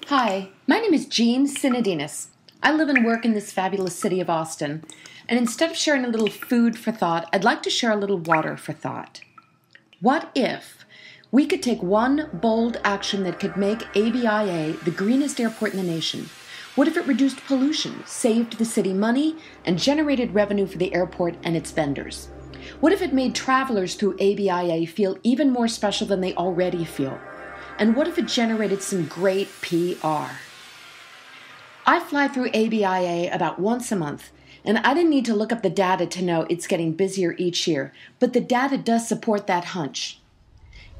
Hi, my name is Jean Sinodinos. I live and work in this fabulous city of Austin, and instead of sharing a little food for thought, I'd like to share a little water for thought. What if we could take one bold action that could make ABIA the greenest airport in the nation? What if it reduced pollution, saved the city money, and generated revenue for the airport and its vendors? What if it made travelers through ABIA feel even more special than they already feel? And what if it generated some great PR? I fly through ABIA about once a month, and I didn't need to look up the data to know it's getting busier each year, but the data does support that hunch.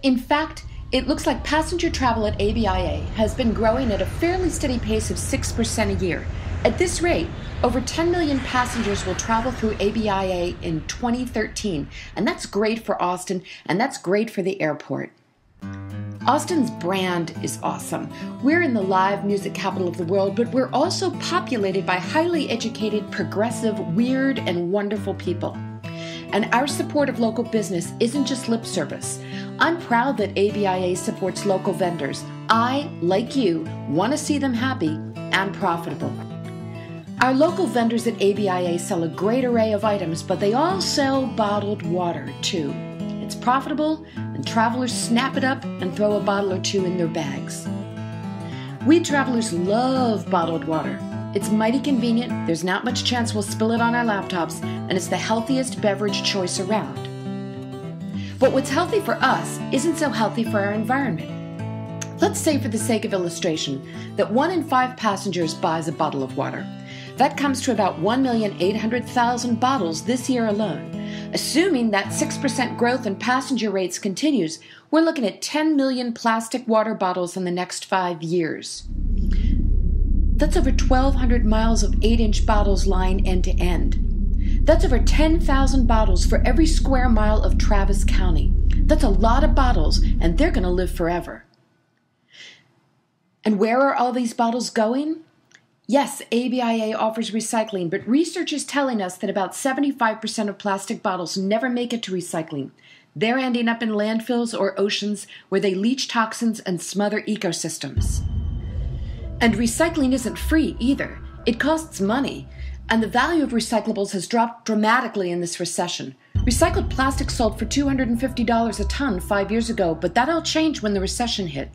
In fact, it looks like passenger travel at ABIA has been growing at a fairly steady pace of 6% a year. At this rate, over 10 million passengers will travel through ABIA in 2013, and that's great for Austin, and that's great for the airport. Austin's brand is awesome. We're in the live music capital of the world, but we're also populated by highly educated, progressive, weird, and wonderful people. And our support of local business isn't just lip service. I'm proud that ABIA supports local vendors. I, like you, want to see them happy and profitable. Our local vendors at ABIA sell a great array of items, but they all sell bottled water, too. It's profitable, and travelers snap it up and throw a bottle or two in their bags. We travelers love bottled water. It's mighty convenient, there's not much chance we'll spill it on our laptops, and it's the healthiest beverage choice around. But what's healthy for us isn't so healthy for our environment. Let's say, for the sake of illustration, that 1 in 5 passengers buys a bottle of water. That comes to about 1,800,000 bottles this year alone. Assuming that 6% growth in passenger rates continues, we're looking at 10 million plastic water bottles in the next 5 years. That's over 1,200 miles of 8-inch bottles lying end to end. That's over 10,000 bottles for every square mile of Travis County. That's a lot of bottles, and they're going to live forever. And where are all these bottles going? Yes, ABIA offers recycling, but research is telling us that about 75% of plastic bottles never make it to recycling. They're ending up in landfills or oceans where they leach toxins and smother ecosystems. And recycling isn't free either. It costs money, and the value of recyclables has dropped dramatically in this recession. Recycled plastic sold for $250 a ton 5 years ago, but that all changed when the recession hit.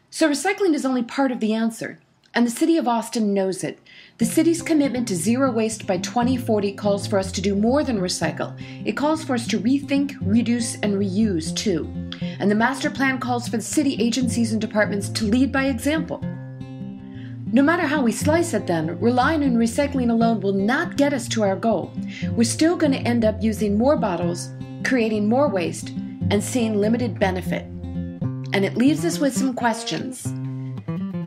So recycling is only part of the answer. And the city of Austin knows it. The city's commitment to zero waste by 2040 calls for us to do more than recycle. It calls for us to rethink, reduce, and reuse, too. And the master plan calls for the city agencies and departments to lead by example. No matter how we slice it, then, relying on recycling alone will not get us to our goal. We're still going to end up using more bottles, creating more waste, and seeing limited benefit. And it leaves us with some questions.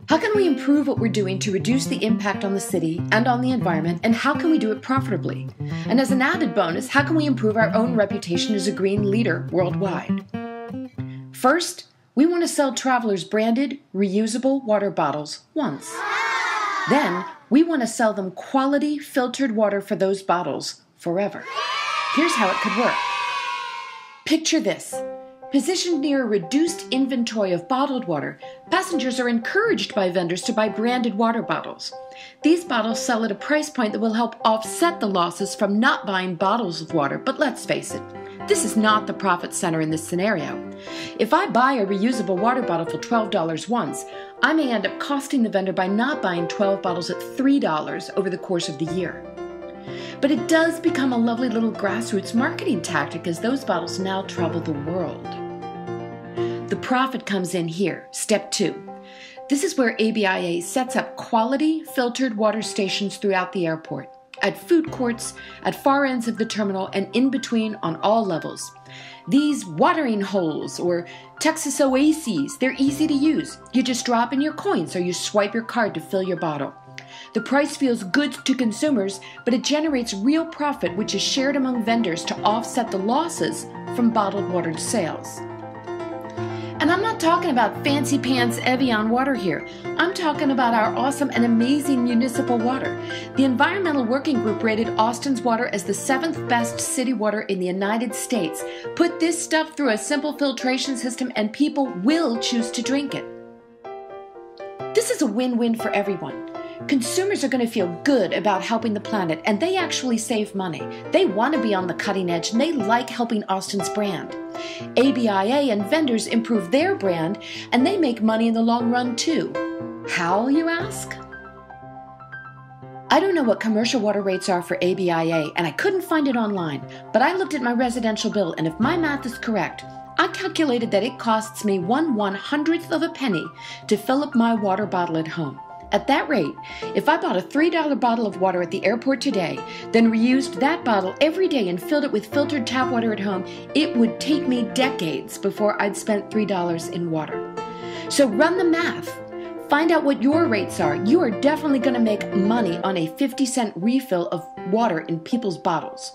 How can we improve what we're doing to reduce the impact on the city and on the environment, and how can we do it profitably? And as an added bonus, how can we improve our own reputation as a green leader worldwide? First, we want to sell travelers branded, reusable water bottles once. Then, we want to sell them quality filtered water for those bottles forever. Here's how it could work. Picture this. Positioned near a reduced inventory of bottled water, passengers are encouraged by vendors to buy branded water bottles. These bottles sell at a price point that will help offset the losses from not buying bottles of water, but let's face it, this is not the profit center in this scenario. If I buy a reusable water bottle for $12 once, I may end up costing the vendor by not buying 12 bottles at $3 over the course of the year. But it does become a lovely little grassroots marketing tactic as those bottles now travel the world. The profit comes in here, step 2. This is where ABIA sets up quality filtered water stations throughout the airport, at food courts, at far ends of the terminal, and in between on all levels. These watering holes, or Texas oases, they're easy to use. You just drop in your coins or you swipe your card to fill your bottle. The price feels good to consumers, but it generates real profit which is shared among vendors to offset the losses from bottled water sales. And I'm not talking about fancy pants Evian water here. I'm talking about our awesome and amazing municipal water. The Environmental Working Group rated Austin's water as the 7th best city water in the United States. Put this stuff through a simple filtration system and people will choose to drink it. This is a win-win for everyone. Consumers are going to feel good about helping the planet, and they actually save money. They want to be on the cutting edge, and they like helping Austin's brand. ABIA and vendors improve their brand, and they make money in the long run too. How, you ask? I don't know what commercial water rates are for ABIA, and I couldn't find it online, but I looked at my residential bill, and if my math is correct, I calculated that it costs me 1/100th of a penny to fill up my water bottle at home. At that rate, if I bought a $3 bottle of water at the airport today, then reused that bottle every day and filled it with filtered tap water at home, it would take me decades before I'd spent $3 in water. So run the math. Find out what your rates are. You are definitely going to make money on a 50-cent refill of water in people's bottles.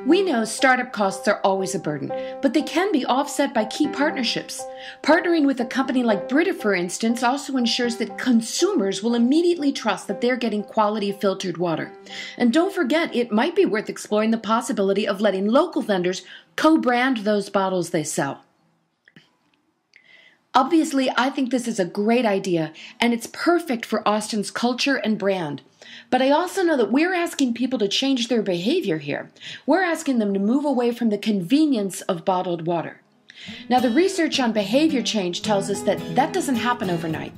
We know startup costs are always a burden, but they can be offset by key partnerships. Partnering with a company like Brita, for instance, also ensures that consumers will immediately trust that they're getting quality filtered water. And don't forget, it might be worth exploring the possibility of letting local vendors co-brand those bottles they sell. Obviously, I think this is a great idea, and it's perfect for Austin's culture and brand. But I also know that we're asking people to change their behavior here. We're asking them to move away from the convenience of bottled water. Now, the research on behavior change tells us that that doesn't happen overnight.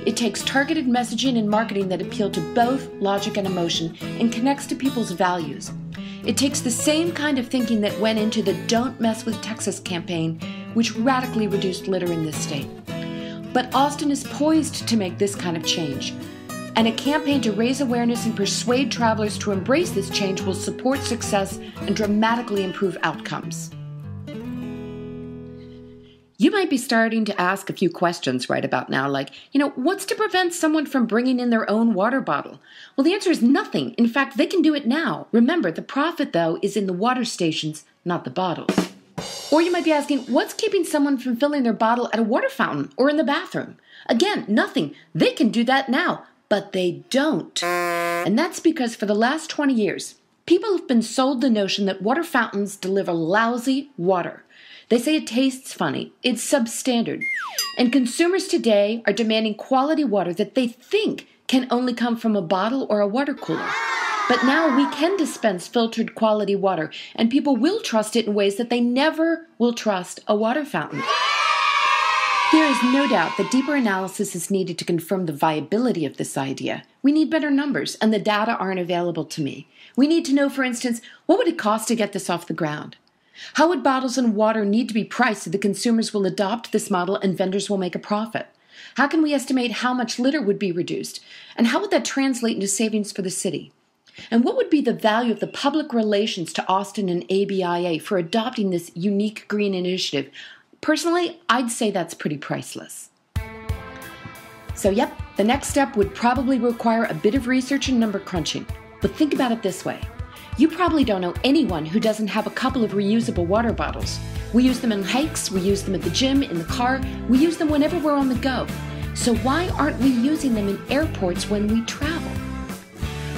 It takes targeted messaging and marketing that appeal to both logic and emotion and connects to people's values. It takes the same kind of thinking that went into the Don't Mess with Texas campaign, which radically reduced litter in this state. But Austin is poised to make this kind of change. And a campaign to raise awareness and persuade travelers to embrace this change will support success and dramatically improve outcomes. You might be starting to ask a few questions right about now, like, what's to prevent someone from bringing in their own water bottle? Well, the answer is nothing. In fact, they can do it now. Remember, the profit, though, is in the water stations, not the bottles. Or you might be asking, what's keeping someone from filling their bottle at a water fountain or in the bathroom? Again, nothing. They can do that now. But they don't. And that's because for the last 20 years, people have been sold the notion that water fountains deliver lousy water. They say it tastes funny, it's substandard. And consumers today are demanding quality water that they think can only come from a bottle or a water cooler. But now we can dispense filtered quality water, and people will trust it in ways that they never will trust a water fountain. There is no doubt that deeper analysis is needed to confirm the viability of this idea. We need better numbers, and the data aren't available to me. We need to know, for instance, what would it cost to get this off the ground? How would bottles and water need to be priced so that consumers will adopt this model and vendors will make a profit? How can we estimate how much litter would be reduced? And how would that translate into savings for the city? And what would be the value of the public relations to Austin and ABIA for adopting this unique green initiative? Personally, I'd say that's pretty priceless. So yep, the next step would probably require a bit of research and number crunching. But think about it this way. You probably don't know anyone who doesn't have a couple of reusable water bottles. We use them in hikes, we use them at the gym, in the car, we use them whenever we're on the go. So why aren't we using them in airports when we travel?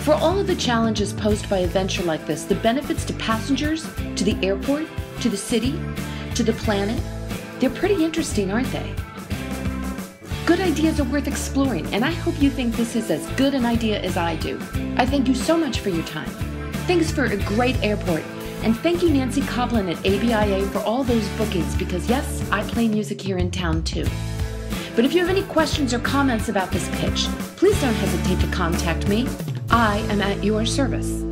For all of the challenges posed by a venture like this, the benefits to passengers, to the airport, to the city, to the planet, they're pretty interesting, aren't they? Good ideas are worth exploring, and I hope you think this is as good an idea as I do. I thank you so much for your time. Thanks for a great airport, and thank you Nancy Coplin at ABIA for all those bookings, because yes, I play music here in town too. But if you have any questions or comments about this pitch, please don't hesitate to contact me. I am at your service.